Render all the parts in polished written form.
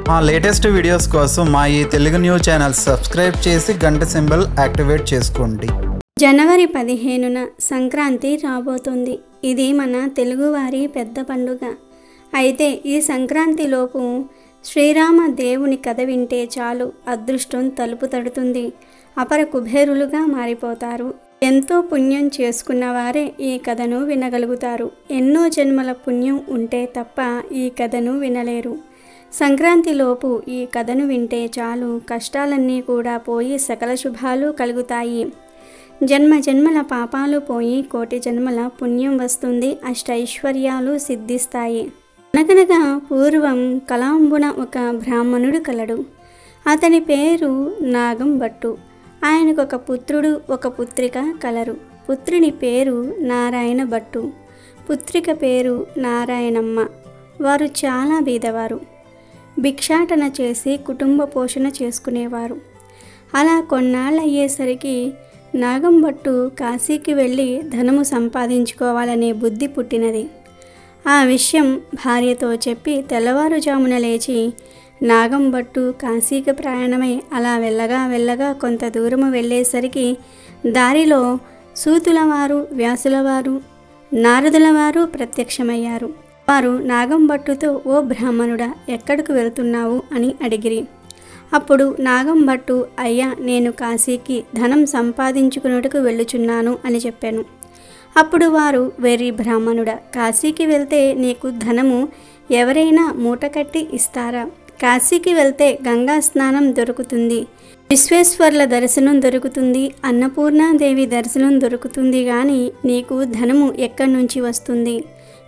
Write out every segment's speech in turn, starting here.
మా latest videos కోసం మా ఈ తెలుగు న్యూస్ ఛానల్ సబ్స్క్రైబ్ చేసి గంట సింబల్ యాక్టివేట్ చేసుకోండి. జనవరి 15న సంక్రాంతి రాబోతుంది. ఇది మన తెలుగువారి పెద్ద పండుగ. అయితే ఈ సంక్రాంతిలోపు శ్రీరామ దేవుని కథ వింటే చాలు అదృష్టం తలుపు తడుతుంది. అపర కుబేరులుగా మారిపోతారు. ఎంతో పుణ్యం చేసుకున్న వారే ఈ కథను వినగలుగుతారు. ఎన్నో జన్మల పుణ్యం ఉంటే తప్ప ఈ కథను వినలేరు. సంక్రాంతిలోపు ఈ కథను వింటే చాలు కష్టాలన్నీ కూడా పోయి సకల శుభాలు కలుగుతాయి. జన్మ జన్మల పాపాలు పోయి కోటి జన్మల పుణ్యం వస్తుంది. అష్టైశ్వర్యాలు సిద్ధిస్తాయి. అనగనగా పూర్వం కలాంబున ఒక బ్రాహ్మణుడు కలడు. అతని పేరు నాగం భట్టు. ఆయనకు ఒక పుత్రుడు ఒక పుత్రిక కలరు. పుత్రుని పేరు నారాయణ భట్టు, పుత్రిక పేరు నారాయణమ్మ. వారు చాలా బీదవారు. భిక్షాటన చేసి కుటుంబ పోషణ చేసుకునేవారు. అలా కొన్నాళ్ళు అయ్యేసరికి నాగం భట్టు కాశీకి వెళ్ళి ధనము సంపాదించుకోవాలనే బుద్ధి పుట్టినది. ఆ విషయం భార్యతో చెప్పి తెల్లవారుజామున లేచి నాగం భట్టు కాశీకి ప్రయాణమై అలా వెళ్ళగా కొంత దూరము వెళ్ళేసరికి దారిలో సూతులవారు, వ్యాసులవారు, నారదులవారు ప్రత్యక్షమయ్యారు. వారు నాగం భట్టుతో, ఓ బ్రాహ్మణుడా, ఎక్కడికి వెళుతున్నావు అని అడిగిరి. అప్పుడు నాగం భట్టు, అయ్యా, నేను కాశీకి ధనం సంపాదించుకున్నట్టుకు వెళ్ళుచున్నాను అని చెప్పాను. అప్పుడు వారు, వెర్రి బ్రాహ్మణుడా, కాశీకి వెళ్తే నీకు ధనము ఎవరైనా మూట కట్టి ఇస్తారా? కాశీకి వెళ్తే గంగా స్నానం దొరుకుతుంది, విశ్వేశ్వర్ల దర్శనం దొరుకుతుంది, అన్నపూర్ణాదేవి దర్శనం దొరుకుతుంది, కానీ నీకు ధనము ఎక్కడి నుంచి వస్తుంది?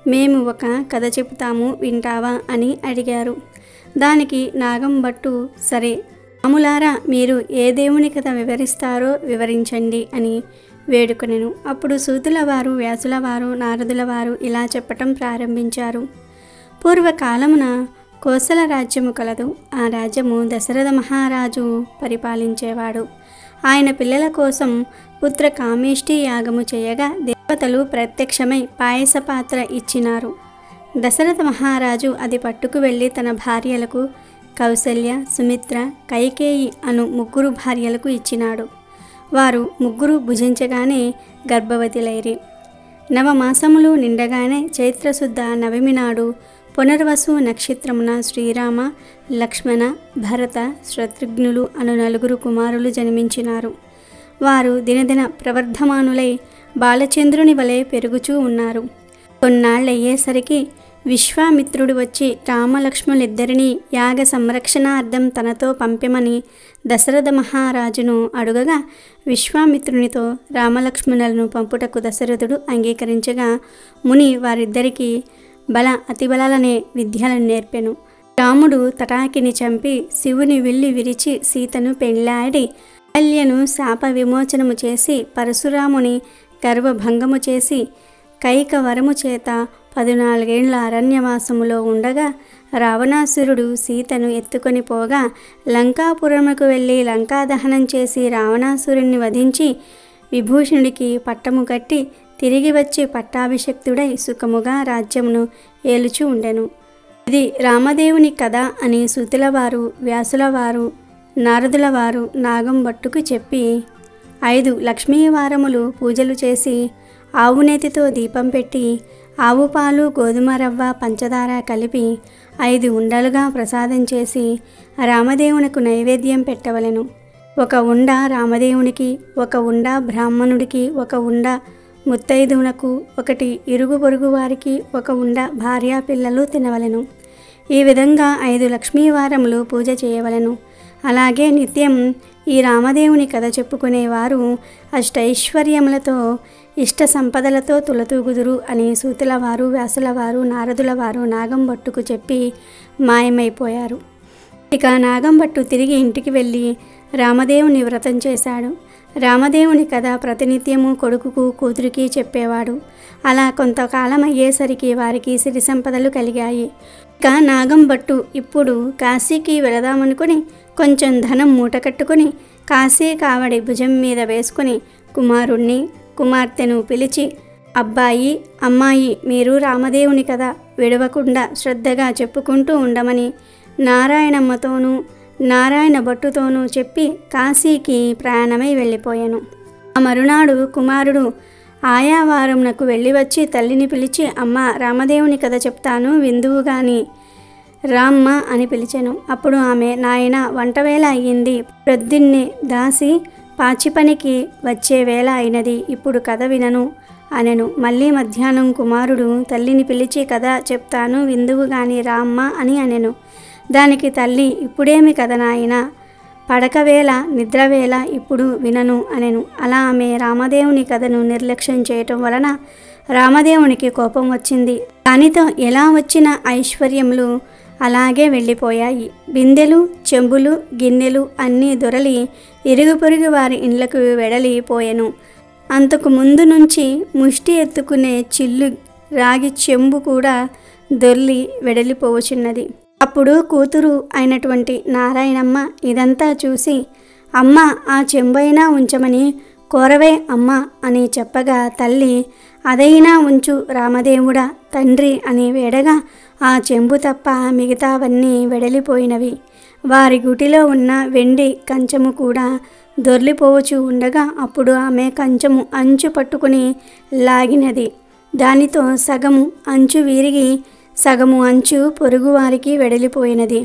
మేము ఒక కథ చెబుతాము, వింటావా అని అడిగారు. దానికి నాగం భట్టు, సరే రాములారా, మీరు ఏ దేవుని కథ వివరిస్తారో వివరించండి అని వేడుకొనెను. అప్పుడు సూతులవారు, వ్యాసులవారు, నారదులవారు ఇలా చెప్పటం ప్రారంభించారు. పూర్వకాలమున కోసల రాజ్యము కలదు. ఆ రాజ్యము దశరథ మహారాజు పరిపాలించేవాడు. ఆయన పిల్లల కోసం పుత్ర కామేష్టి యాగము చేయగా దేవతలు ప్రత్యక్షమై పాయస పాత్ర ఇచ్చినారు. దశరథ మహారాజు అది పట్టుకు వెళ్ళి తన భార్యలకు కౌసల్య, సుమిత్ర, కైకేయి అను 3 భార్యలకు ఇచ్చినాడు. వారు 3 భుజించగానే గర్భవతులైరి. నవమాసములు నిండగానే చైత్రశుద్ధ నవమి నాడు పునర్వసు నక్షత్రమున శ్రీరామ, లక్ష్మణ, భరత, శత్రుఘ్నులు అను 4 కుమారులు జన్మించినారు. వారు దినదిన ప్రవర్ధమానులై బాలచంద్రుని వలె పెరుగుచూ ఉన్నారు. కొన్నాళ్ళయ్యేసరికి విశ్వామిత్రుడు వచ్చి రామలక్ష్మణులిద్దరినీ యాగ సంరక్షణార్థం తనతో పంపెమని దశరథ మహారాజును అడుగగా విశ్వామిత్రునితో రామలక్ష్మణులను పంపుటకు దశరథుడు అంగీకరించగా ముని వారిద్దరికీ బల అతిబలాలనే విద్యలను నేర్పెను. రాముడు తటాకిని చంపి శివుని విల్లి విరిచి సీతను పెండ్లాడి అహల్యను శాప విమోచనము చేసి పరశురాముని గర్వభంగము చేసి కైకవరము చేత 14 ఏళ్ల అరణ్యవాసములో ఉండగా రావణాసురుడు సీతను ఎత్తుకొని పోగా లంకాపురముకు వెళ్ళి లంకా దహనం చేసి రావణాసురుణ్ణి వధించి విభూషణుడికి పట్టము కట్టి తిరిగి వచ్చి పట్టాభిషక్తుడై సుఖముగా రాజ్యమును ఏలుచూ ఉండెను. ఇది రామదేవుని కథ అని సూతులవారు, వ్యాసులవారు, నారదులవారు నాగం భట్టుకు చెప్పి 5 లక్ష్మీవారములు పూజలు చేసి ఆవునేతితో దీపం పెట్టి ఆవు పాలు, గోధుమ రవ్వ, పంచదార కలిపి 5 ఉండలుగా ప్రసాదం చేసి రామదేవునకు నైవేద్యం పెట్టవలెను. 1 ఉండ రామదేవునికి, 1 ఉండ బ్రాహ్మణుడికి, 1 ఉండ ముత్తైదువులకు, 1 ఇరుగు పొరుగు వారికి, 1 ఉండ భార్యా పిల్లలు తినవలెను. ఈ విధంగా 5 లక్ష్మీవారములు పూజ చేయవలెను. అలాగే నిత్యం ఈ రామదేవుని కథ చెప్పుకునేవారు అష్టైశ్వర్యములతో ఇష్ట సంపదలతో తులతూగుదురు అని సూతులవారు, వ్యాసులవారు, నారదులవారు నాగం భట్టుకు చెప్పి మాయమైపోయారు. ఇక నాగం భట్టు తిరిగి ఇంటికి వెళ్ళి రామదేవుని వ్రతం చేశాడు. రామదేవుని కథ ప్రతినిత్యము కొడుకుకు, కూతురికి చెప్పేవాడు. అలా కొంతకాలం అయ్యేసరికి వారికి సిరి సంపదలు కలిగాయి. ఇక నాగం భట్టు ఇప్పుడు కాశీకి వెళదామనుకుని కొంచెం ధనం మూట కట్టుకుని కాశీ కావడి భుజం మీద వేసుకుని కుమారుణ్ణి, కుమార్తెను పిలిచి, అబ్బాయి, అమ్మాయి, మీరు రామదేవుని కథ విడవకుండా శ్రద్ధగా చెప్పుకుంటూ ఉండమని నారాయణమ్మతోనూ నారాయణ భట్టుతోనూ చెప్పి కాశీకి ప్రయాణమై వెళ్ళిపోయాను. ఆ మరునాడు కుమారుడు ఆయావారంనకు వెళ్ళి వచ్చి తల్లిని పిలిచి, అమ్మ రామదేవుని కథ చెప్తాను విందువు గాని రామ్మ అని పిలిచాను. అప్పుడు ఆమె, నాయన వంటవేళ అయ్యింది, ప్రొద్దున్నే దాసి పాచి పనికి వచ్చే వేళ అయినది, ఇప్పుడు కథ వినను అనెను. మళ్ళీ మధ్యాహ్నం కుమారుడు తల్లిని పిలిచి కథ చెప్తాను విందువు గాని రామ్మ అని అనెను. దానికి తల్లి, ఇప్పుడేమి కథ నాయన, పడకవేళ నిద్రవేళ, ఇప్పుడు వినను అనెను. అలా ఆమె రామదేవుని కథను నిర్లక్ష్యం చేయటం వలన రామదేవునికి కోపం వచ్చింది. దానితో ఎలా వచ్చిన ఐశ్వర్యములు అలాగే వెళ్ళిపోయాయి. బిందెలు, చెంబులు, గిన్నెలు అన్నీ దొరలి ఇరుగు పొరుగు వారి ఇండ్లకు వెడలిపోయెను. అంతకు ముందు నుంచి ముష్టి ఎత్తుకునే చిల్లు రాగి చెంబు కూడా దొర్లి వెడలిపోవచున్నది. అప్పుడు కూతురు అయినటువంటి నారాయణమ్మ ఇదంతా చూసి, అమ్మ ఆ చెంబైనా ఉంచమని కోరవే అమ్మ అని చెప్పగా, తల్లి అదైనా ఉంచు రామదేవుడా తండ్రి అని వేడగా ఆ చెంబు తప్ప మిగతావన్నీ వెడలిపోయినవి. వారి గుటిలో ఉన్న వెండి కంచము కూడా దొర్లిపోవచ్చు ఉండగా అప్పుడు ఆమె కంచము అంచు పట్టుకుని లాగినది. దానితో సగము అంచు విరిగి సగము అంచు పొరుగువారికి వెడలిపోయినది.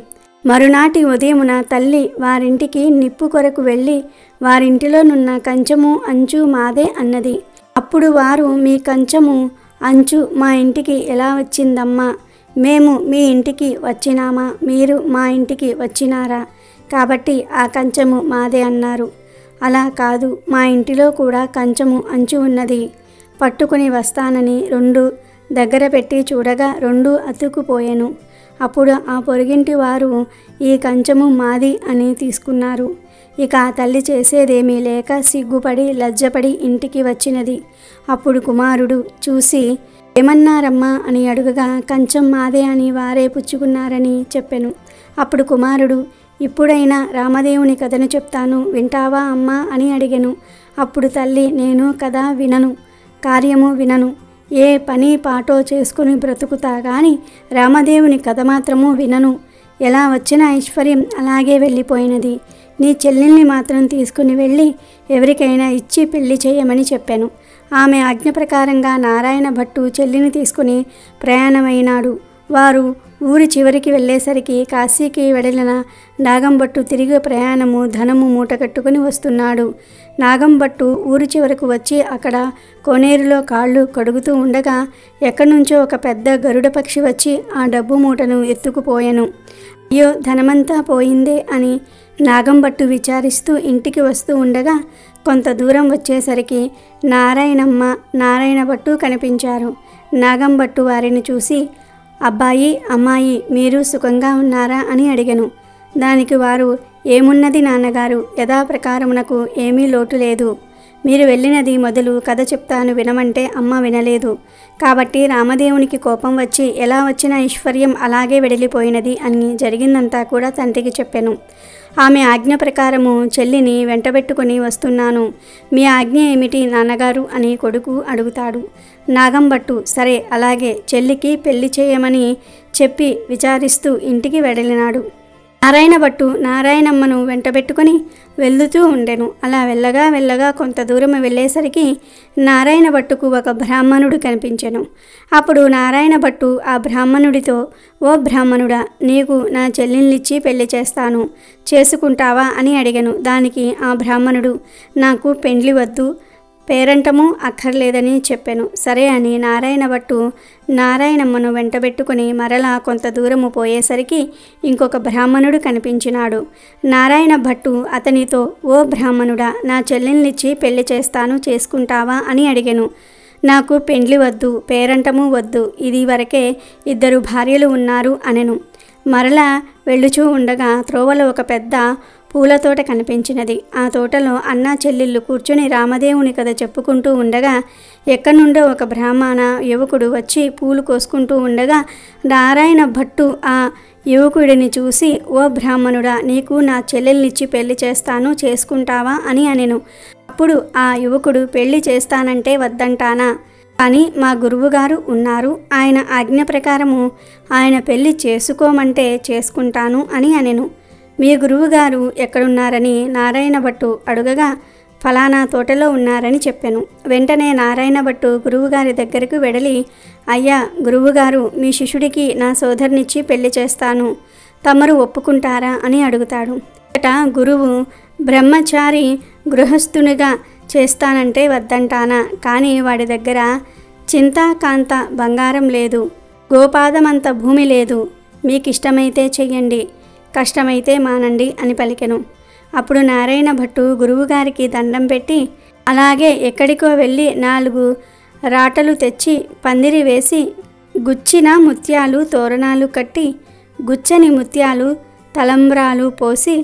మరునాటి ఉదయమున తల్లి వారింటికి నిప్పు కొరకు వెళ్ళి వారింటిలోనున్న కంచము అంచు మాదే అన్నది. అప్పుడు వారు, మీ కంచము అంచు మా ఇంటికి ఎలా వచ్చిందమ్మా? మేము మీ ఇంటికి వచ్చినామా, మీరు మా ఇంటికి వచ్చినారా, కాబట్టి ఆ కంచము మాదే అన్నారు. అలా కాదు, మా ఇంటిలో కూడా కంచము అంచు ఉన్నది, పట్టుకుని వస్తానని 2 దగ్గర పెట్టి చూడగా 2 అతుక్కుపోయెను. అప్పుడు ఆ పొరుగింటి వారు ఈ కంచము మాది అని తీసుకున్నారు. ఇక ఆ తల్లి చేసేదేమీ లేక సిగ్గుపడి లజ్జపడి ఇంటికి వచ్చినది. అప్పుడు కుమారుడు చూసి, ఏమన్నారమ్మా అని అడుగగా, కంచం మాదే అని వారే పుచ్చుకున్నారని చెప్పెను. అప్పుడు కుమారుడు, ఇప్పుడైనా రామదేవుని కథను చెప్తాను వింటావా అమ్మా అని అడిగెను. అప్పుడు తల్లి, నేను కథ వినను, కార్యము వినను, ఏ పని పాటో చేసుకుని బ్రతుకుతా కానీ రామదేవుని కథ మాత్రము వినను. ఎలా వచ్చిన ఐశ్వర్యం అలాగే వెళ్ళిపోయినది. నీ చెల్లెల్ని మాత్రం తీసుకుని వెళ్ళి ఎవరికైనా ఇచ్చి పెళ్లి చేయమని చెప్పాను. ఆమె ఆజ్ఞ ప్రకారంగా నారాయణ భట్టు చెల్లిని తీసుకుని ప్రయాణమైనాడు. వారు ఊరి చివరికి వెళ్ళేసరికి కాశీకి వెడలిన నాగంభట్టు తిరిగి ప్రయాణము ధనము మూటకట్టుకుని వస్తున్నాడు. నాగంభట్టు ఊరి చివరకు వచ్చి అక్కడ కోనేరులో కాళ్ళు కడుగుతూ ఉండగా ఎక్కడి నుంచో ఒక పెద్ద గరుడ పక్షి వచ్చి ఆ డబ్బు మూటను ఎత్తుకుపోయెను. అయ్యో ధనమంతా పోయిందే అని నాగంభట్టు విచారిస్తూ ఇంటికి వస్తూ ఉండగా కొంత దూరం వచ్చేసరికి నారాయణమ్మ, నారాయణ భట్టు కనిపించారు. నాగంభట్టు వారిని చూసి, అబ్బాయి అమ్మాయి మీరు సుఖంగా ఉన్నారా అని అడిగెను. దానికి వారు, ఏమున్నది నాన్నగారు, యథాప్రకారమునకు ఏమీ లోటు లేదు. మీరు వెళ్ళినది మొదలు కథ చెప్తాను వినమంటే అమ్మ వినలేదు. కాబట్టి రామదేవునికి కోపం వచ్చి ఎలా వచ్చిన ఐశ్వర్యం అలాగే వెడలిపోయినది అని జరిగిందంతా కూడా తండ్రికి చెప్పాను. ఆమె ఆజ్ఞ ప్రకారము చెల్లిని వెంటబెట్టుకుని వస్తున్నాను. మీ ఆజ్ఞ ఏమిటి నాన్నగారు అని కొడుకు అడుగుతాడు. నాగంభట్టు, సరే అలాగే చెల్లికి పెళ్లి చేయమని చెప్పి విచారిస్తూ ఇంటికి వెడలినాడు. నారాయణ భట్టు నారాయణమ్మను వెంటబెట్టుకొని వెళ్తూ ఉండెను. అలా వెళ్ళగా కొంత దూరం వెళ్ళేసరికి నారాయణ భట్టుకు ఒక బ్రాహ్మణుడు కనిపించెను. అప్పుడు నారాయణ భట్టు ఆ బ్రాహ్మణుడితో, ఓ బ్రాహ్మణుడా, నీకు నా చెల్లెల్నిచ్చి పెళ్లి చేస్తాను, చేసుకుంటావా అని అడిగెను. దానికి ఆ బ్రాహ్మణుడు, నాకు పెండ్లి వద్దు, పేరంటము అక్కర్లేదని చెప్పెను. సరే అని నారాయణ భట్టు నారాయణమ్మను వెంటబెట్టుకుని మరలా కొంత దూరము పోయేసరికి ఇంకొక బ్రాహ్మణుడు కనిపించినాడు. నారాయణ భట్టు అతనితో, ఓ బ్రాహ్మణుడా, నా చెల్లెల్నిచ్చి పెళ్లి చేస్తాను, చేసుకుంటావా అని అడిగెను. నాకు పెండ్లి వద్దు, పేరంటము వద్దు, ఇది వరకే 2 భార్యలు ఉన్నారు అనెను. మరలా వెళ్ళుచూ ఉండగా త్రోవలో ఒక పెద్ద పూల తోట కనిపించినది. ఆ తోటలో అన్నా చెల్లెళ్ళు కూర్చుని రామదేవుని కథ చెప్పుకుంటూ ఉండగా ఎక్కడి నుండో ఒక బ్రాహ్మణ యువకుడు వచ్చి పూలు కోసుకుంటూ ఉండగా నారాయణ భట్టు ఆ యువకుడిని చూసి, ఓ బ్రాహ్మణుడా, నీకు నా చెల్లెల్నిచ్చి పెళ్లి చేస్తాను, చేసుకుంటావా అని అనెను. అప్పుడు ఆ యువకుడు, పెళ్లి చేస్తానంటే వద్దంటానా, కానీ మా గురువుగారు ఉన్నారు, ఆయన ఆజ్ఞ ప్రకారము ఆయన పెళ్లి చేసుకోమంటే చేసుకుంటాను అని అనెను. మీ గురువుగారు ఎక్కడున్నారని నారాయణ భట్టు అడుగగా ఫలానా తోటలో ఉన్నారని చెప్పాను. వెంటనే నారాయణ భట్టు గురువుగారి దగ్గరకు వెడలి, అయ్యా గురువుగారు, మీ శిష్యుడికి నా సోదరునిచ్చి పెళ్లి చేస్తాను, తమరు ఒప్పుకుంటారా అని అడుగుతాడు. గురువు బ్రహ్మచారి గృహస్థునిగా చేస్తానంటే వద్దంటానా, కానీ వాడి దగ్గర చింతాకాంత బంగారం లేదు, గోపాదమంత భూమి లేదు, మీకిష్టమైతే చెయ్యండి, కష్టమైతే మానండి అని పలికెను. అప్పుడు నారాయణ భట్టు గురువుగారికి దండం పెట్టి, అలాగే ఎక్కడికో వెళ్ళి 4 రాటలు తెచ్చి పందిరి వేసి గుచ్చిన ముత్యాలు తోరణాలు కట్టి గుచ్చని ముత్యాలు తలంబ్రాలు పోసి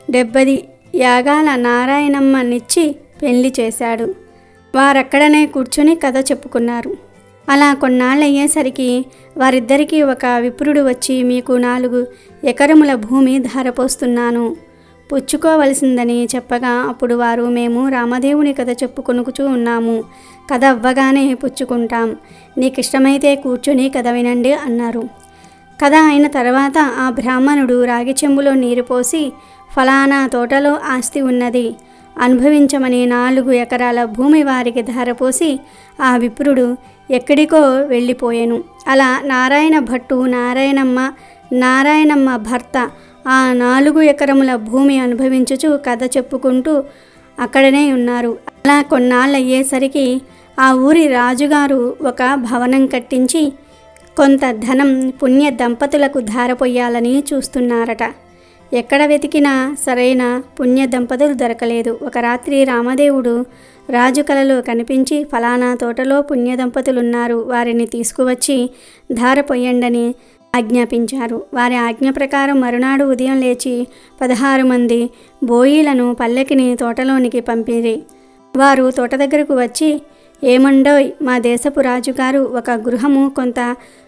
70 యాగాల నారాయణమ్మనిచ్చి పెళ్లి చేశాడు. వారక్కడనే కూర్చుని కథ చెప్పుకున్నారు. అలా కొన్నాళ్ళయ్యేసరికి వారిద్దరికీ ఒక విప్రుడు వచ్చి, మీకు 4 ఎకరముల భూమి ధారపోస్తున్నాను, పుచ్చుకోవలసిందని చెప్పగా అప్పుడు వారు, మేము రామదేవుని కథ చెప్పుకొనుకుచూ ఉన్నాము, కథ అవ్వగానే పుచ్చుకుంటాం, నీకిష్టమైతే కూర్చుని కథ వినండి అన్నారు. కథ అయిన తర్వాత ఆ బ్రాహ్మణుడు రాగి చెంబులో నీరు పోసి, ఫలానా తోటలో ఆస్తి ఉన్నది, అనుభవించమని 4 ఎకరాల భూమి వారికి ధారపోసి ఆ విప్రుడు ఎక్కడికో వెళ్ళిపోయాను. అలా నారాయణ భట్టు, నారాయణమ్మ భర్త ఆ 4 ఎకరముల భూమి అనుభవించుచు కథ చెప్పుకుంటూ అక్కడనే ఉన్నారు. అలా కొన్నాళ్ళయ్యేసరికి ఆ ఊరి రాజుగారు ఒక భవనం కట్టించి కొంత ధనం పుణ్య దంపతులకు ధారపోయాలని చూస్తున్నారట. ఎక్కడ వెతికినా సరైన పుణ్య దంపతులు దొరకలేదు. ఒక రాత్రి రామదేవుడు రాజు కలలో కనిపించి, ఫలానా తోటలో పుణ్య దంపతులున్నారు, వారిని తీసుకువచ్చి ధారపోయండని ఆజ్ఞాపించారు. వారి ఆజ్ఞ ప్రకారం మరునాడు ఉదయం లేచి 16 మంది బోయిలను పల్లెకిని తోటలోనికి పంపిరి. వారు తోట దగ్గరకు వచ్చి, ఏమండోయ్, మా దేశపు రాజుగారు ఒక గృహము కొంత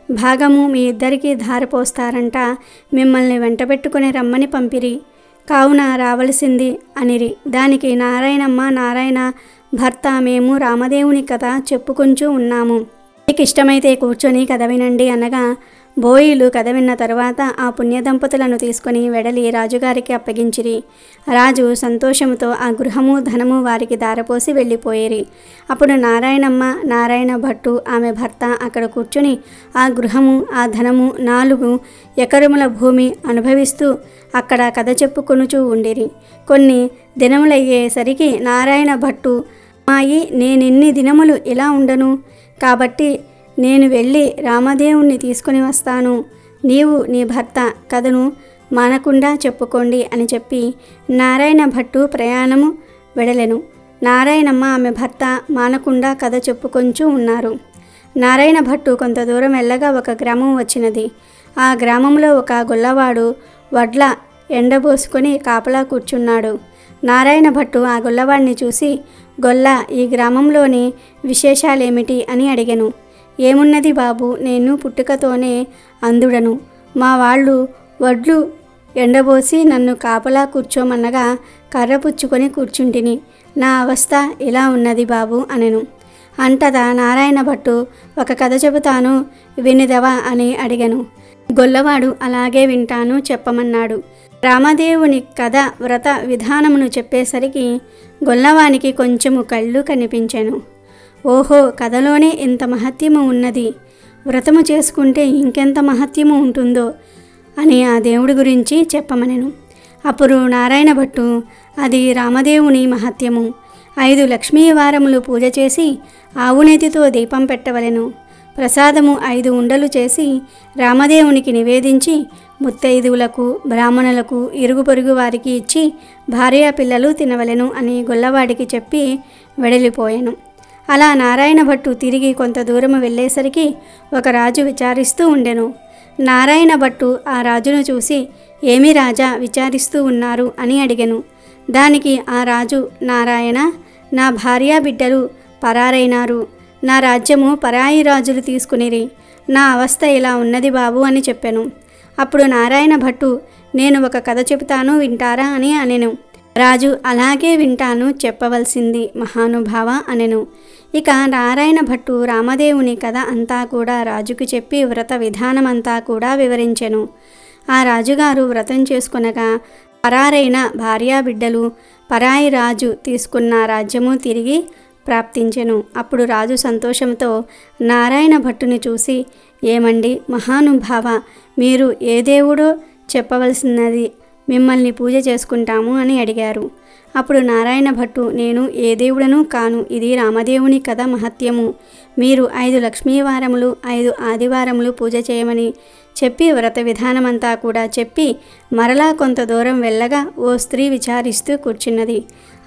భాగము మీ ఇద్దరికీ ధారపోస్తారంట, మిమ్మల్ని వెంటబెట్టుకుని రమ్మని పంపిరి, కావున రావలసింది అనిరి. దానికి నారాయణ భర్త, మేము రామదేవుని కథ చెప్పుకుంటూ ఉన్నాము, మీకు ఇష్టమైతే కూర్చొని కథ వినండి అనగా, బోయిలు కథ విన్న తరువాత ఆ పుణ్య దంపతులను తీసుకుని వెడలి రాజుగారికి అప్పగించిరి. రాజు సంతోషముతో ఆ గృహము ధనము వారికి ధారపోసి వెళ్ళిపోయేరి. అప్పుడు నారాయణ భట్టు ఆమె భర్త అక్కడ కూర్చుని ఆ గృహము ఆ ధనము 4 ఎకరముల భూమి అనుభవిస్తూ అక్కడ కథ చెప్పుకొనుచూ ఉండిరి. కొన్ని దినములయ్యేసరికి నారాయణ భట్టు, మాయి నేనిన్ని దినములు ఇలా ఉండను, కాబట్టి నేను వెళ్ళి రామదేవుణ్ణి తీసుకుని వస్తాను, నీవు నీ భర్త కథను మానకుండా చెప్పుకోండి అని చెప్పి నారాయణ భట్టు ప్రయాణము వెడలెను. నారాయణమ్మ ఆమె భర్త మానకుండా కథ చెప్పుకొంచూ ఉన్నారు. నారాయణ భట్టు కొంత దూరం వెళ్ళగా ఒక గ్రామం వచ్చినది. ఆ గ్రామంలో ఒక గొల్లవాడు వడ్ల ఎండబోసుకొని కాపలా కూర్చున్నాడు. నారాయణ భట్టు ఆ గొల్లవాడిని చూసి, గొల్ల, ఈ గ్రామంలోని విశేషాలేమిటి అని అడిగెను. ఏమున్నది బాబు, నేను పుట్టుకతోనే అంధుడను, మా వాళ్ళు వడ్లు ఎండబోసి నన్ను కాపలా కూర్చోమన్నగా కర్ర పుచ్చుకొని కూర్చుంటిని, నా అవస్థ ఇలా ఉన్నది బాబు అనెను. అంటదా నారాయణ భట్టు, ఒక కథ చెబుతాను వినిదవా అని అడిగను. గొల్లవాడు అలాగే వింటాను చెప్పమన్నాడు. రామదేవుని కథ వ్రత విధానమును చెప్పేసరికి గొల్లవానికి కొంచెము కళ్ళు కనిపించెను. ఓహో, కథలోనే ఇంత మహత్యము ఉన్నది, వ్రతము చేసుకుంటే ఇంకెంత మహత్యము ఉంటుందో అని ఆ దేవుడి గురించి చెప్పమనెను. అప్పుడు నారాయణ భట్టు, అది రామదేవుని మహత్యము. 5 లక్ష్మీ వారములు పూజ చేసి ఆవునేతితో దీపం పెట్టవలెను. ప్రసాదము 5 ఉండలు చేసి రామదేవునికి నివేదించి ముత్తైదువులకు, బ్రాహ్మణులకు, ఇరుగు పొరుగు వారికి ఇచ్చి భార్యా పిల్లలు తినవలెను అని గొల్లవాడికి చెప్పి వెడలిపోయాను. అలా నారాయణ భట్టు తిరిగి కొంత దూరము వెళ్ళేసరికి ఒక రాజు విచారిస్తూ ఉండెను. నారాయణ భట్టు ఆ రాజును చూసి, ఏమి రాజా విచారిస్తూ ఉన్నారు అని అడిగెను. దానికి ఆ రాజు, నారాయణ, నా భార్యా బిడ్డలు పరారైనారు, నా రాజ్యము పరాయి రాజులు తీసుకునిరి, నా అవస్థ ఇలా ఉన్నది బాబు అని చెప్పెను. అప్పుడు నారాయణ భట్టు, నేను ఒక కథ చెబుతాను వింటారా అని అనెను. రాజు, అలాగే వింటాను, చెప్పవలసింది మహానుభావ అనెను. ఇక నారాయణ భట్టు రామదేవుని కథ అంతా కూడా రాజుకు చెప్పి వ్రత విధానమంతా కూడా వివరించెను. ఆ రాజుగారు వ్రతం చేసుకొనగా పరారైన భార్యాబిడ్డలు, పరాయి రాజు తీసుకున్న రాజ్యము తిరిగి ప్రాప్తించెను. అప్పుడు రాజు సంతోషంతో నారాయణ భట్టుని చూసి, ఏమండి మహానుభావ, మీరు ఏ దేవుడో చెప్పవలసినది, మిమ్మల్ని పూజ చేసుకుంటాము అని అడిగారు. అప్పుడు నారాయణ భట్టు, నేను ఏ దేవుడనూ కాను, ఇది రామదేవుని కథ మహత్యము. మీరు 5 లక్ష్మీవారములు 5 ఆదివారములు పూజ చేయమని చెప్పి వ్రత విధానమంతా కూడా చెప్పి మరలా కొంత దూరం వెళ్ళగా ఓ స్త్రీ విచారిస్తూ కూర్చున్నది.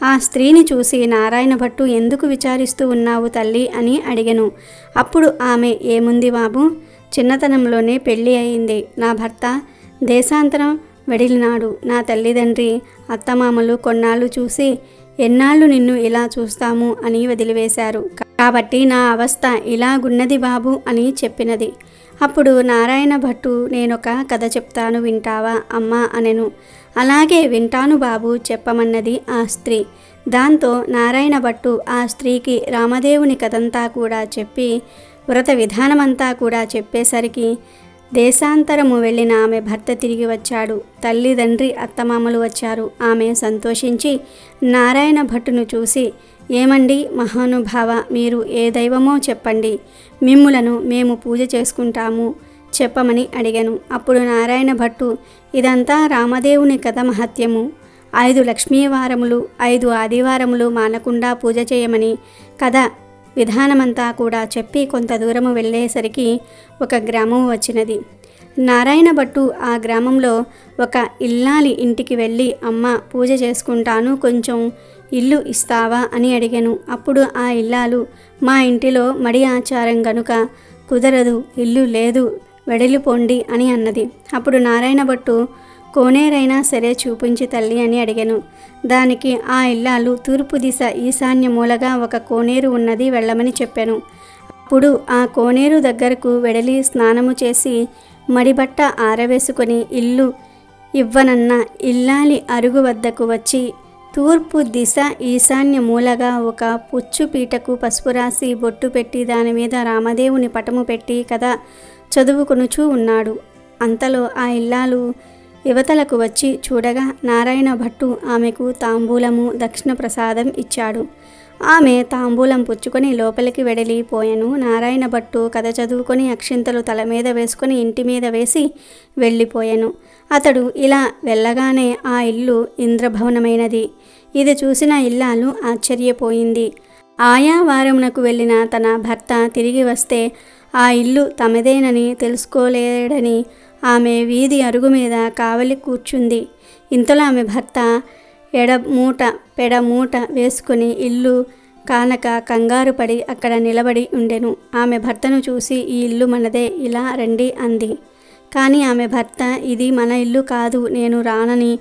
ఆ స్త్రీని చూసి నారాయణ భట్టు, ఎందుకు విచారిస్తూ ఉన్నావు తల్లి అని అడిగెను. అప్పుడు ఆమె, ఏముంది బాబు, చిన్నతనంలోనే పెళ్ళి అయింది. నా భర్త దేశాంతరం వెడిలినాడు. నా తల్లిదండ్రి అత్తమామలు కొన్నాళ్ళు చూసి, ఎన్నాళ్ళు నిన్ను ఇలా చూస్తాము అని వదిలివేశారు. కాబట్టి నా అవస్థ ఇలాగున్నది బాబు అని చెప్పినది. అప్పుడు నారాయణ భట్టు, నేనొక కథ చెప్తాను, వింటావా అమ్మా అనెను. అలాగే వింటాను బాబు, చెప్పమన్నది ఆ స్త్రీ. దాంతో నారాయణ భట్టు ఆ స్త్రీకి రామదేవుని కథంతా కూడా చెప్పి వ్రత విధానమంతా కూడా చెప్పేసరికి దేశాంతరము వెళ్ళిన ఆమె భర్త తిరిగి వచ్చాడు. తల్లిదండ్రి అత్తమామలు వచ్చారు. ఆమె సంతోషించి నారాయణ భట్టును చూసి, ఏమండి మహానుభావ, మీరు ఏ దైవమో చెప్పండి, మిమ్ములను మేము పూజ చేసుకుంటాము చెప్పమని అడిగాను. అప్పుడు నారాయణ భట్టు, ఇదంతా రామదేవుని కథ మహత్యము. 5 లక్ష్మీవారములు 5 ఆదివారములు మానకుండా పూజ చేయమని కథ విధానమంతా కూడా చెప్పి కొంత దూరము వెళ్ళేసరికి ఒక గ్రామం వచ్చినది. నారాయణ భట్టు ఆ గ్రామంలో ఒక ఇల్లాలి ఇంటికి వెళ్ళి, అమ్మ పూజ చేసుకుంటాను, కొంచెం ఇల్లు ఇస్తావా అని అడిగాను. అప్పుడు ఆ ఇల్లాలు, మా ఇంటిలో మడి ఆచారం గనుక కుదరదు, ఇల్లు లేదు, వెడలిపోండి అని అన్నది. అప్పుడు నారాయణ భట్టు, కోనేరైనా సరే చూపించి తల్లి అని అడిగాను. దానికి ఆ ఇల్లాలు, తూర్పు దిశ ఈశాన్య మూలగా ఒక కోనేరు ఉన్నది, వెళ్ళమని చెప్పాను. అప్పుడు ఆ కోనేరు దగ్గరకు వెడలి స్నానము చేసి మడిబట్ట ఆరవేసుకొని ఇల్లు ఇవ్వనన్న ఇల్లాలి అరుగు వద్దకు వచ్చి తూర్పు దిశ ఈశాన్య మూలగా ఒక పుచ్చు పీటకు పసుపు రాసి బొట్టు పెట్టి దాని మీద రామదేవుని పటము పెట్టి కథ చదువుకొనుచూ ఉన్నాడు. అంతలో ఆ ఇల్లాలు యువతలకు వచ్చి చూడగా నారాయణ భట్టు ఆమెకు తాంబూలము దక్షిణ ప్రసాదం ఇచ్చాడు. ఆమె తాంబూలం పుచ్చుకొని లోపలికి వెడలిపోయాను. నారాయణ భట్టు కథ చదువుకొని అక్షింతలు తల మీద వేసుకొని ఇంటి మీద వేసి వెళ్ళిపోయాను. అతడు ఇలా వెళ్ళగానే ఆ ఇల్లు ఇంద్రభవనమైనది. ఇది చూసిన ఇల్లాలు ఆశ్చర్యపోయింది. ఆయా వారమునకు వెళ్ళిన తన భర్త తిరిగి వస్తే ఆ ఇల్లు తమదేనని తెలుసుకోలేడని ఆమె వీధి అరుగు మీద కావలి కూర్చుంది. ఇంతలో ఆమె భర్త పెడమూట వేసుకుని ఇల్లు కానక కంగారు పడి అక్కడ నిలబడి ఉండెను. ఆమె భర్తను చూసి, ఈ ఇల్లు మనదే, ఇలా రండి అంది. కానీ ఆమె భర్త, ఇది మన ఇల్లు కాదు, నేను రానని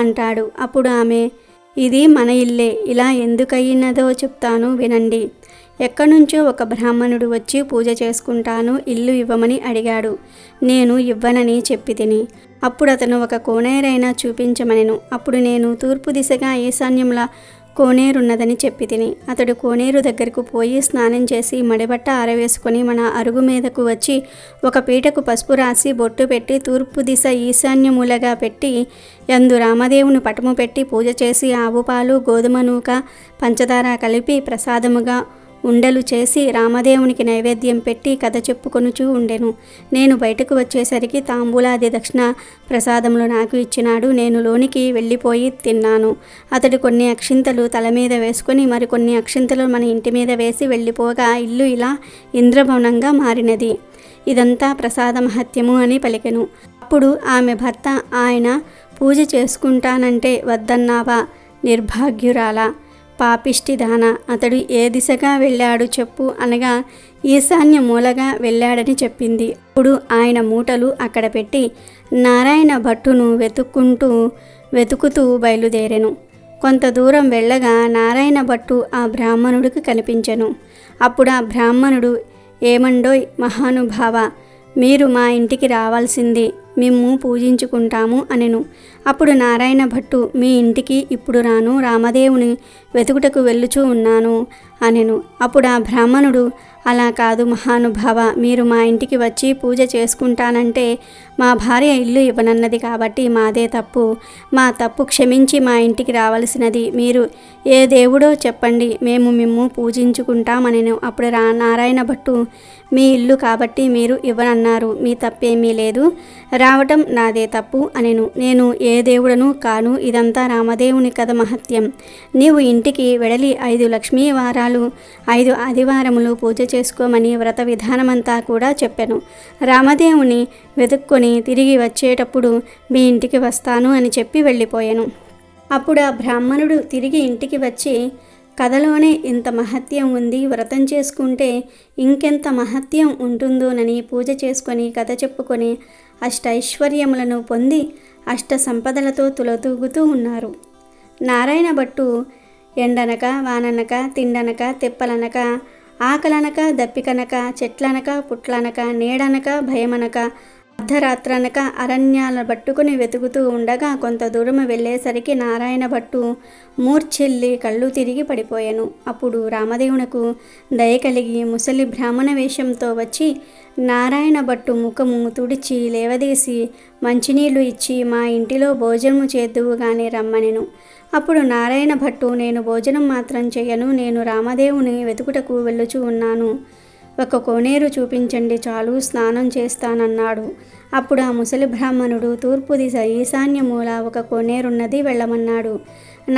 అంటాడు. అప్పుడు ఆమె, ఇది మన ఇల్లే, ఇలా ఎందుకయ్యినదో చెప్తాను వినండి. ఎక్కడి నుంచో ఒక బ్రాహ్మణుడు వచ్చి పూజ చేసుకుంటాను, ఇల్లు ఇవ్వమని అడిగాడు. నేను ఇవ్వనని చెప్పి తిని. అప్పుడు అతను ఒక కోనేరైనా చూపించమనెను. అప్పుడు నేను తూర్పు దిశగా ఈశాన్యంలా కోనేరున్నదని చెప్పి తిని. అతడు కోనేరు దగ్గరకు పోయి స్నానం చేసి మడిబట్ట ఆరవేసుకొని మన అరుగు మీదకు వచ్చి ఒక పీటకు పసుపు రాసి బొట్టు పెట్టి తూర్పు దిశ ఈశాన్యములగా పెట్టి యందు రామదేవుని పటము పెట్టి పూజ చేసి ఆవు పాలు గోధుమ నూక పంచదార కలిపి ప్రసాదముగా ఉండలు చేసి రామదేవునికి నైవేద్యం పెట్టి కథ చెప్పుకొనుచూ ఉండెను. నేను బయటకు వచ్చేసరికి తాంబూలాది దక్షిణ ప్రసాదములు నాకు ఇచ్చినాడు. నేను లోనికి వెళ్ళిపోయి తిన్నాను. అతడు కొన్ని అక్షింతలు తల మీద వేసుకొని మరికొన్ని అక్షింతలు మన ఇంటి మీద వేసి వెళ్ళిపోగా ఇల్లు ఇలా ఇంద్రభవనంగా మారినది. ఇదంతా ప్రసాద మహత్యము అని పలికెను. అప్పుడు ఆమె భర్త, ఆయన పూజ చేసుకుంటానంటే వద్దన్నావా, నిర్భాగ్యురాలా, పాపిష్టిదాన, అతడు ఏ దిశగా వెళ్ళాడు చెప్పు అనగా ఈశాన్య మూలగా వెళ్ళాడని చెప్పింది. అప్పుడు ఆయన మూటలు అక్కడ పెట్టి నారాయణ భట్టును వెతుకుతూ బయలుదేరెను. కొంత దూరం వెళ్ళగా నారాయణ భట్టు ఆ బ్రాహ్మణుడికి కనిపించెను. అప్పుడు ఆ బ్రాహ్మణుడు, ఏమండోయ్ మహానుభావ, మీరు మా ఇంటికి రావాల్సింది, మేము పూజించుకుంటాము అనెను. అప్పుడు నారాయణ భట్టు, మీ ఇంటికి ఇప్పుడు రాను, రామదేవుని వెతుకుటకు వెళ్ళుచూ ఉన్నాను అనెను. అప్పుడు ఆ బ్రాహ్మణుడు, అలా కాదు మహానుభావ, మీరు మా ఇంటికి వచ్చి పూజ చేసుకుంటానంటే మా భార్య ఇల్లు ఇవ్వనన్నది కాబట్టి మాదే తప్పు. మా తప్పు క్షమించి మా ఇంటికి రావలసినది. మీరు ఏ దేవుడో చెప్పండి, మేము మిమ్ము పూజించుకుంటామనెను. అప్పుడు నారాయణ భట్టు, మీ ఇల్లు కాబట్టి మీరు ఇవ్వనన్నారు, మీ తప్పేమీ లేదు, రావటం నాదే తప్పు అనెను. నేను ఏ దేవుడను కాను, ఇదంతా రామదేవుని కథ మహత్యం. నీవు ఇంటికి వెడలి 5 లక్ష్మీ వారాలు 5 ఆదివారములు పూజ చేసుకోమని వ్రత విధానమంతా కూడా చెప్పాను. రామదేవుని వెతుక్కొని తిరిగి వచ్చేటప్పుడు మీ ఇంటికి వస్తాను అని చెప్పి వెళ్ళిపోయాను. అప్పుడు ఆ బ్రాహ్మణుడు తిరిగి ఇంటికి వచ్చి, కథలోనే ఇంత మహత్యం ఉంది, వ్రతం చేసుకుంటే ఇంకెంత మహత్యం ఉంటుందోనని పూజ చేసుకొని కథ చెప్పుకొని అష్టైశ్వర్యములను పొంది అష్ట సంపదలతో తులతూగుతూ ఉన్నారు. నారాయణ భట్టు ఎండనక వాననక తిండనక తెప్పలనక ఆకలనక దప్పికనక చెట్లనక పుట్లనక నీడనక భయమనక అర్ధరాత్రనక అరణ్యాల పట్టుకుని వెతుకుతూ ఉండగా కొంత దూరం వెళ్ళేసరికి నారాయణ భట్టు మూర్ఛెల్లి కళ్ళు తిరిగి పడిపోయాను. అప్పుడు రామదేవునకు దయ కలిగి ముసలి బ్రాహ్మణ వేషంతో వచ్చి నారాయణ భట్టు ముఖము తుడిచి లేవదీసి మంచినీళ్లు ఇచ్చి మా ఇంటిలో భోజనము చేద్దువు గాని రమ్మనెను. అప్పుడు నారాయణ భట్టు, నేను భోజనం మాత్రం చేయను, నేను రామదేవుని వెతుకుటకు వెళ్ళుచూ ఉన్నాను, ఒక కోనేరు చూపించండి చాలు, స్నానం చేస్తానన్నాడు. అప్పుడు ఆ ముసలి బ్రాహ్మణుడు తూర్పు దిశ ఈశాన్య మూల ఒక కోనేరున్నది, వెళ్ళమన్నాడు.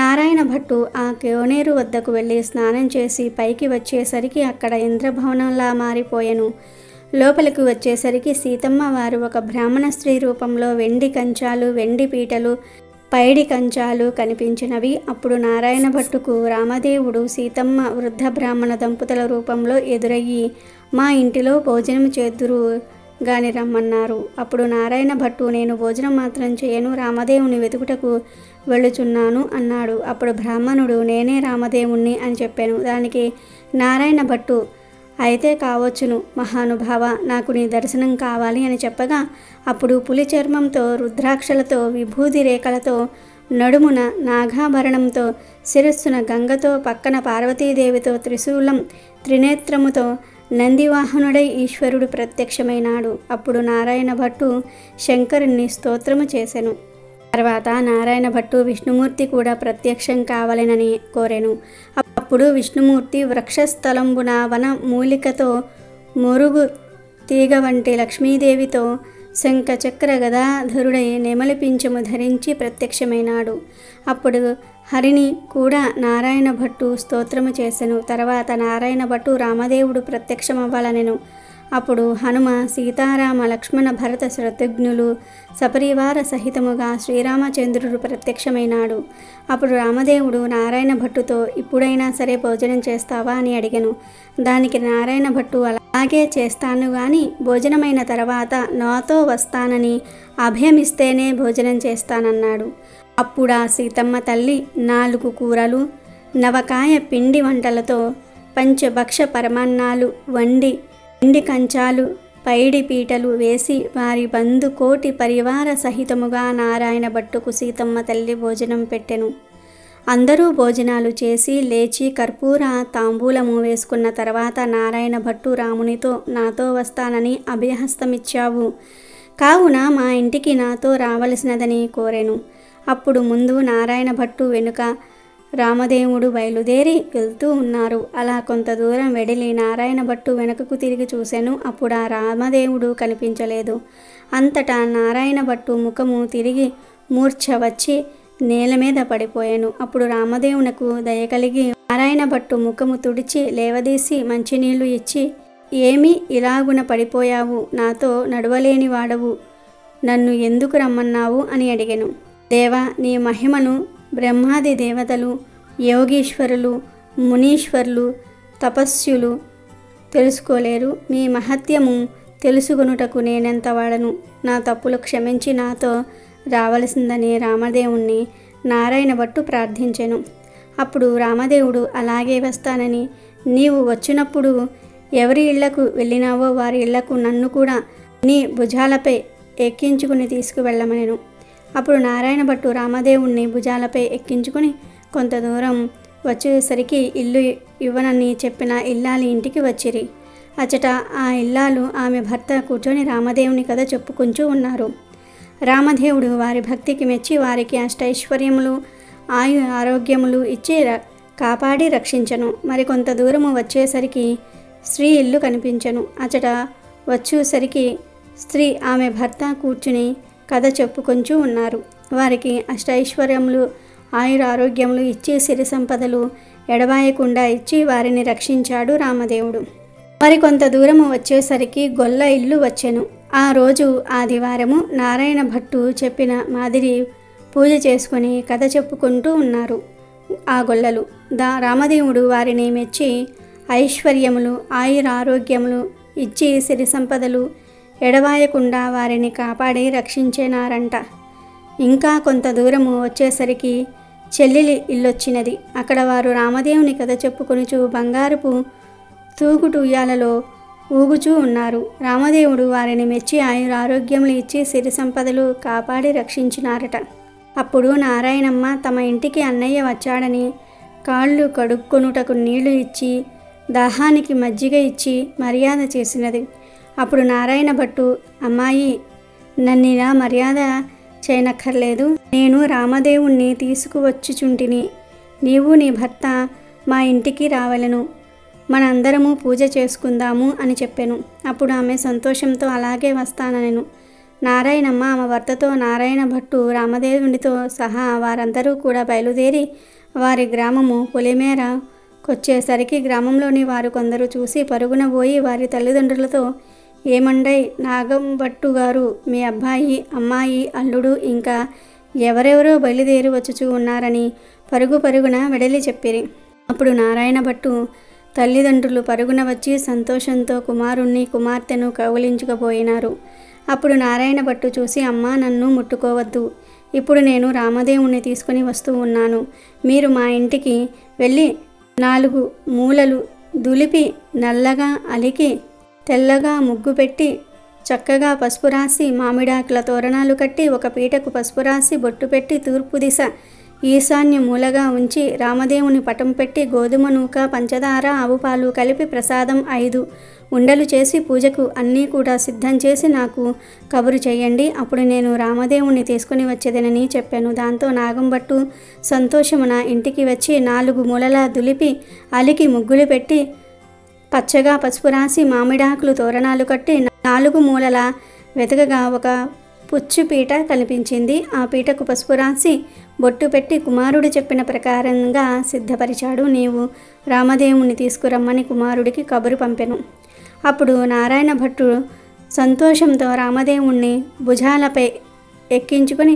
నారాయణ భట్టు ఆ కోనేరు వద్దకు వెళ్ళి స్నానం చేసి పైకి వచ్చేసరికి అక్కడ ఇంద్రభవనంలా మారిపోయెను. లోపలికి వచ్చేసరికి సీతమ్మ వారు ఒక బ్రాహ్మణ స్త్రీ రూపంలో వెండి కంచాలు, వెండి పీటలు, పైడి కంచాలు కనిపించినవి. అప్పుడు నారాయణ భట్టుకు రామదేవుడు సీతమ్మ వృద్ధ బ్రాహ్మణ దంపతుల రూపంలో ఎదురయ్యి మా ఇంటిలో భోజనం చేద్దురు గాని రమ్మన్నారు. అప్పుడు నారాయణ భట్టు, నేను భోజనం మాత్రం చేయను, రామదేవుని వెతుకుటకు వెళ్ళుచున్నాను అన్నాడు. అప్పుడు బ్రాహ్మణుడు, నేనే రామదేవుణ్ణి అని చెప్పాను. దానికి నారాయణ భట్టు, అయితే కావచ్చును మహానుభావ, నాకు నీ దర్శనం కావాలి అని చెప్పగా అప్పుడు పులి చర్మంతో, రుద్రాక్షలతో, విభూది రేఖలతో, నడుమున నాగాభరణంతో, శిరస్సున గంగతో, పక్కన పార్వతీదేవితో, త్రిశూలం త్రినేత్రముతో నందివాహనుడై ఈశ్వరుడు ప్రత్యక్షమైనాడు. అప్పుడు నారాయణ భట్టు శంకరుణ్ణి స్తోత్రము చేసెను. తర్వాత నారాయణ భట్టు విష్ణుమూర్తి కూడా ప్రత్యక్షం కావాలనని కోరెను. అప్పుడు విష్ణుమూర్తి వృక్షస్థలంబున వన మూలికతో మురుగు తీగ వంటి లక్ష్మీదేవితో శంఖ చక్ర గదాధరుడై నెమలి పింఛము ధరించి ప్రత్యక్షమైనాడు. అప్పుడు హరిని కూడా నారాయణ భట్టు స్తోత్రము చేసెను. తర్వాత నారాయణ భట్టు రామదేవుడు ప్రత్యక్షమవ్వాలనెను. అప్పుడు హనుమ, సీతారామ, లక్ష్మణ, భరత, శత్రుఘ్నులు సపరివార సహితముగా శ్రీరామచంద్రుడు ప్రత్యక్షమైనాడు. అప్పుడు రామదేవుడు నారాయణ భట్టుతో, ఇప్పుడైనా సరే భోజనం చేస్తావా అని అడిగెను. దానికి నారాయణ భట్టు, అలాగే చేస్తాను గాని భోజనమైన తర్వాత నాతో వస్తానని అభయమిస్తేనే భోజనం చేస్తానన్నాడు. అప్పుడా సీతమ్మ తల్లి 4 కూరలు, నవకాయ పిండి వంటలతో పంచభక్ష పరమాన్నాలు వండి పిండి కంచాలు, పైడి పీటలు వేసి వారి బంధు కోటి పరివార సహితముగా నారాయణ భట్టుకు సీతమ్మ తల్లి భోజనం పెట్టెను. అందరూ భోజనాలు చేసి లేచి కర్పూర తాంబూలము వేసుకున్న తర్వాత నారాయణ భట్టు రామునితో, నాతో వస్తానని అభయహస్తమిచ్చావు కావున మా ఇంటికి నాతో రావలసినదని కోరెను. అప్పుడు ముందు నారాయణ భట్టు వెనుక రామదేవుడు బయలుదేరి వెళ్తూ ఉన్నారు. అలా కొంత దూరం వెడిలి నారాయణ భట్టు వెనుకకు తిరిగి చూశాను. అప్పుడు ఆ రామదేవుడు కనిపించలేదు. అంతటా నారాయణ భట్టు ముఖము తిరిగి మూర్ఛ వచ్చి నేల మీద పడిపోయాను. అప్పుడు రామదేవునకు దయ కలిగి నారాయణ భట్టు ముఖము తుడిచి లేవదీసి మంచినీళ్లు ఇచ్చి, ఏమి ఇలాగున పడిపోయావు, నాతో నడవలేని వాడవు, నన్ను ఎందుకు రమ్మన్నావు అని అడిగెను. దేవా, నీ మహిమను బ్రహ్మాది దేవతలు, యోగీశ్వరులు, మునీశ్వరులు, తపస్సులు తెలుసుకోలేరు. మీ మహత్యము తెలుసుకొనుటకు నేనెంత వాడను, నా తప్పులు క్షమించి నాతో రావలసిందని రామదేవుణ్ణి నారాయణ భట్టు ప్రార్థించెను. అప్పుడు రామదేవుడు, అలాగే వస్తానని, నీవు వచ్చినప్పుడు ఎవరి ఇళ్లకు వెళ్ళినావో వారి ఇళ్లకు నన్ను కూడా నీ భుజాలపై ఎక్కించుకుని తీసుకువెళ్ళమనెను. అప్పుడు నారాయణ భట్టు రామదేవుణ్ణి భుజాలపై ఎక్కించుకుని కొంత దూరం వచ్చేసరికి ఇల్లు ఇవ్వనని చెప్పిన ఇల్లాలి ఇంటికి వచ్చిరి. అచ్చట ఆ ఇల్లాలు ఆమె భర్త కూర్చొని రామదేవుని కథ చెప్పుకుంటూ ఉన్నారు. రామదేవుడు వారి భక్తికి మెచ్చి వారికి అష్టైశ్వర్యములు ఆరోగ్యములు ఇచ్చి కాపాడి రక్షించను. మరికొంత దూరము వచ్చేసరికి స్త్రీ ఇల్లు కనిపించను. అచ్చట వచ్చేసరికి స్త్రీ ఆమె భర్త కూర్చుని కథ చెప్పుకొంచూ ఉన్నారు. వారికి అష్టైశ్వర్యములు ఆరోగ్యములు ఇచ్చి సిరి సంపదలు ఎడబాయకుండా ఇచ్చి వారిని రక్షించాడు రామదేవుడు. మరికొంత దూరము వచ్చేసరికి గొల్ల ఇల్లు వచ్చెను. ఆ రోజు ఆదివారము. నారాయణ భట్టు చెప్పిన మాదిరి పూజ చేసుకొని కథ చెప్పుకుంటూ ఉన్నారు ఆ గొల్లలు. రామదేవుడు వారిని మెచ్చి ఐశ్వర్యములు ఆరోగ్యములు ఇచ్చి సిరి సంపదలు ఎడవాయకుండా వారిని కాపాడి రక్షించేనారంట. ఇంకా కొంత దూరము వచ్చేసరికి చెల్లెలి ఇల్లొచ్చినది. అక్కడ వారు రామదేవుని కథ చెప్పుకొనుచు బంగారపు తూగుటు ఉయ్యాలలో ఊగుచూ ఉన్నారు. రామదేవుడు వారిని మెచ్చి ఆరోగ్యములు ఇచ్చి సిరి సంపదలు కాపాడి రక్షించినారట. అప్పుడు నారాయణమ్మ తమ ఇంటికి అన్నయ్య వచ్చాడని కాళ్ళు కడుక్కొనుటకు నీళ్లు ఇచ్చి దాహానికి మజ్జిగ ఇచ్చి మర్యాద చేసినది. అప్పుడు నారాయణ భట్టు, అమ్మాయి, నన్నిలా మర్యాద చేయనక్కర్లేదు. నేను రామదేవుణ్ణి తీసుకువచ్చుచుంటిని. నీవు నీ భర్త మా ఇంటికి రావలను. మనందరము పూజ చేసుకుందాము అని చెప్పాను. అప్పుడు ఆమె సంతోషంతో అలాగే వస్తాననెను. నారాయణమ్మ ఆమె భర్తతో నారాయణ భట్టు రామదేవునితో సహా వారందరూ కూడా బయలుదేరి వారి గ్రామము పొలిమేరకొచ్చేసరికి గ్రామంలోని వారు కొందరు చూసి పరుగున పోయి వారి తల్లిదండ్రులతో, ఏమండై, నాగంభట్టు గారు మీ అబ్బాయి, అమ్మాయి, అల్లుడు ఇంకా ఎవరెవరో బయలుదేరి వచ్చుచూ ఉన్నారని పరుగున వెడలి చెప్పిరి. అప్పుడు నారాయణ భట్టు తల్లిదండ్రులు పరుగున వచ్చి సంతోషంతో కుమారుణ్ణి కుమార్తెను కౌగిలించుకుపోయినారు. అప్పుడు నారాయణ భట్టు చూసి, అమ్మా, నన్ను ముట్టుకోవద్దు. ఇప్పుడు నేను రామదేవుణ్ణి తీసుకుని వస్తూ ఉన్నాను. మీరు మా ఇంటికి వెళ్ళి 4 మూలలు దులిపి నల్లగా అలికి తెల్లగా ముగ్గు పెట్టి చక్కగా పసుపు రాసి మామిడాకుల తోరణాలు కట్టి ఒక పీటకు పసుపు రాసి బొట్టు పెట్టి తూర్పు దిశ ఈశాన్య మూలగా ఉంచి రామదేవుని పటం పెట్టి గోధుమ నూక, పంచదార, ఆవు పాలు కలిపి ప్రసాదం 5 ఉండలు చేసి పూజకు అన్నీ కూడా సిద్ధం చేసి నాకు కబురు చేయండి. అప్పుడు నేను రామదేవుణ్ణి తీసుకుని వచ్చేదనని చెప్పాను. దాంతో నాగంభట్టు సంతోషమున ఇంటికి వచ్చి 4 మూలలా దులిపి అలికి ముగ్గులు పెట్టి పచ్చగా పసుపు రాసి మామిడాకులు తోరణాలు కట్టి 4 మూలల వెతకగా ఒక పుచ్చు పీట కనిపించింది. ఆ పీటకు పసుపు రాసి బొట్టు పెట్టి కుమారుడు చెప్పిన ప్రకారంగా సిద్ధపరిచాడు. నీవు రామదేవుణ్ణి తీసుకురమ్మని కుమారుడికి కబురు పంపెను. అప్పుడు నారాయణ భట్టు సంతోషంతో రామదేవుణ్ణి భుజాలపై ఎక్కించుకొని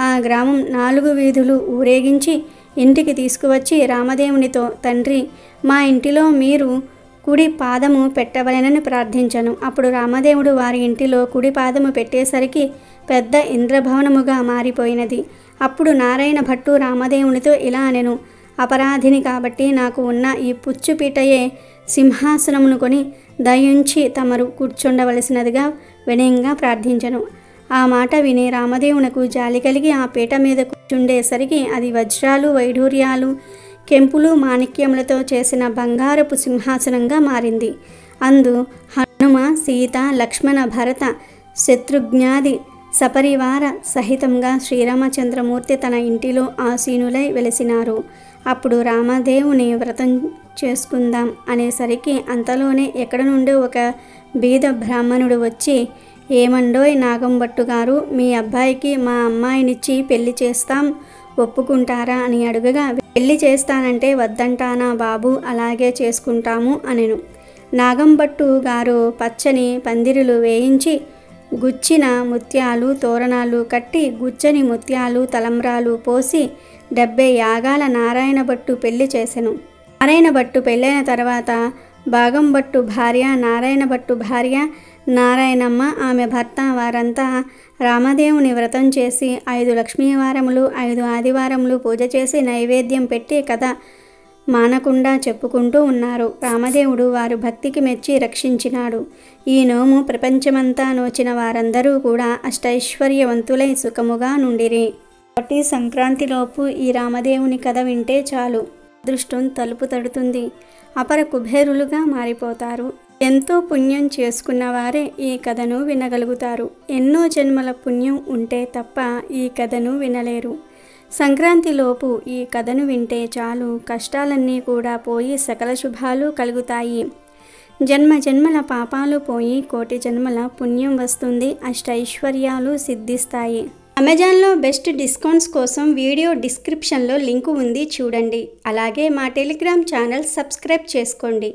ఆ గ్రామం 4 వీధులు ఊరేగించి ఇంటికి తీసుకువచ్చి రామదేవునితో, తండ్రి, మా ఇంటిలో మీరు కుడి పాదము పెట్టవలెనని ప్రార్థించను. అప్పుడు రామదేవుడు వారి ఇంటిలో కుడి పాదము పెట్టేసరికి పెద్ద ఇంద్రభవనముగా మారిపోయినది. అప్పుడు నారాయణ భట్టు రామదేవునితో ఇలా అనెను, అపరాధిని కాబట్టి నాకు ఉన్న ఈ పుచ్చుపీటయే సింహాసనమును కొని దయుంచి తమరు కూర్చుండవలసినదిగా వినయంగా ప్రార్థించను. ఆ మాట విని రామదేవునకు జాలి కలిగి ఆ పీట మీద కూర్చుండేసరికి అది వజ్రాలు, వైఢూర్యాలు, కెంపులు, మాణిక్యములతో చేసిన బంగారపు సింహాసనంగా మారింది. అందు హనుమ, సీత, లక్ష్మణ, భరత, శత్రుఘ్నాది సపరివార సహితంగా శ్రీరామచంద్రమూర్తి తన ఇంటిలో ఆసీనులై వెలిసినారు. అప్పుడు రామదేవుని వ్రతం చేసుకుందాం అనేసరికి అంతలోనే ఎక్కడ నుండో ఒక బీద బ్రాహ్మణుడు వచ్చి, ఏమండోయ్ నాగంభట్టు గారు, మీ అబ్బాయికి మా అమ్మాయినిచ్చి పెళ్లి చేస్తాం, ఒప్పుకుంటారా అని అడుగగా, పెళ్లి చేస్తానంటే వద్దంటానా బాబు, అలాగే చేసుకుంటాము అనెను. నాగంభట్టు గారు పచ్చని పందిరులు వేయించి గుచ్చిన ముత్యాలు తోరణాలు కట్టి గుచ్చని ముత్యాలు తలంబ్రాలు పోసి 70 యాగాల నారాయణ భట్టు పెళ్లి చేసెను. నారాయణ భట్టు పెళ్ళైన తర్వాత భాగంభట్టు భార్య, నారాయణ భట్టు భార్య నారాయణమ్మ, ఆమె భర్త వారంతా రామదేవుని వ్రతం చేసి 5 లక్ష్మీవారములు 5 ఆదివారములు పూజ చేసి నైవేద్యం పెట్టి కథ మానకుండా చెప్పుకుంటూ ఉన్నారు. రామదేవుడు వారు భక్తికి మెచ్చి రక్షించినాడు. ఈ నోము ప్రపంచమంతా నోచిన వారందరూ కూడా అష్టైశ్వర్యవంతులై సుఖముగా నుండిరి. కాబట్టి సంక్రాంతిలోపు ఈ రామదేవుని కథ వింటే చాలు, అదృష్టం తలుపు తడుతుంది, అపర కుబేరులుగా మారిపోతారు. ఎంతో పుణ్యం చేసుకున్న వారే ఈ కథను వినగలుగుతారు. ఎన్నో జన్మల పుణ్యం ఉంటే తప్ప ఈ కథను వినలేరు. సంక్రాంతిలోపు ఈ కథను వింటే చాలు, కష్టాలన్నీ కూడా పోయి సకల శుభాలు కలుగుతాయి. జన్మ జన్మల పాపాలు పోయి కోటి జన్మల పుణ్యం వస్తుంది, అష్టైశ్వర్యాలు సిద్ధిస్తాయి. అమెజాన్లో బెస్ట్ డిస్కౌంట్స్ కోసం వీడియో డిస్క్రిప్షన్లో లింకు ఉంది, చూడండి. అలాగే మా టెలిగ్రామ్ ఛానల్ సబ్స్క్రైబ్ చేసుకోండి.